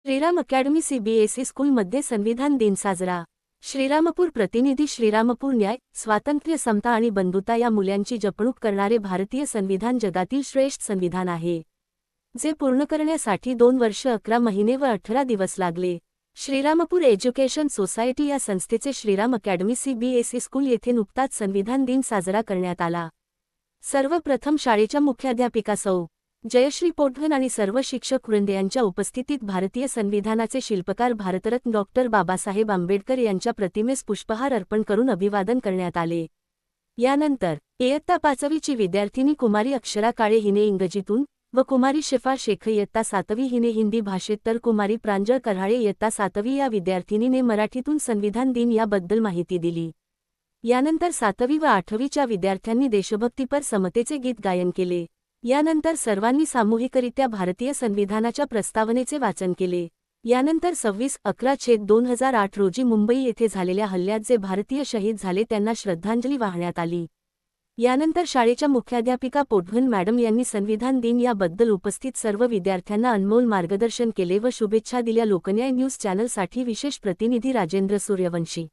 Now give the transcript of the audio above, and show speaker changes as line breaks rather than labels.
Shriram academy CBSE स्कूलमध्ये संविधान दिन साजरा. श्रीरामपूर प्रतिनिधी. श्रीरामपूर न्याय, स्वातंत्र्य, समता आणि बंधुता या मूल्यांची जपणूक करणारे भारतीय संविधान जगातील श्रेष्ठ संविधान आहे, जे पूर्ण करण्यासाठी 2 वर्ष 11 महिने व 18 दिवस लागले. श्रीरामपूर एज्युकेशन सोसायटी या संस्थेचे श्रीराम अकॅडमी सीबीएसई स्कूल येथे नुकताच संविधान दिन साजरा करण्यात आला. सर्वप्रथम शाळेच्या मुख्याध्यापिका सौ. जयश्री पोटवन आणि सर्व शिक्षक वृंद यांच्या उपस्थितीत भारतीय संविधानाचे शिल्पकार भारतरत्न डॉ. बाबासाहेब आंबेडकर यांच्या प्रतिमेस पुष्पहार अर्पण करून अभिवादन करण्यात आले. यानंतर इयत्ता 5वीची विद्यार्थिनी कुमारी अक्षरा काळे हिने इंग्रजीतून व कुमारी शिफा शेख इयत्ता 7वी हिने हिंदी भाषेत तर कुमारी प्रांजळ कराळे इयत्ता 7वी या विद्यार्थिनीने मराठीतून संविधान दिन याबद्दल माहिती दिली. यानंतर 7वी व 8वीच्या विद्यार्थ्यांनी देशभक्तीपर समतेचे गीत गायन केले. यानंतर सर्वांनी सामूहिकरित्या भारतीय संविधानाच्या प्रस्तावनेचे वाचन केले. यानंतर 26/11/2008 रोजी मुंबई येथे झालेल्या हल्ल्यात जे भारतीय शहीद झाले त्यांना श्रद्धांजली वाहण्यात आली. यानंतर शाळेच्या मुख्याध्यापिका पोटवन मॅडम यांनी संविधान दिन याबद्दल उपस्थित सर्व विद्यार्थ्यांना अनमोल मार्गदर्शन केले व शुभेच्छा दिल्या. लोकन्याय न्यूज चॅनलसाठी विशेष प्रतिनिधी राजेंद्र सूर्यवंशी.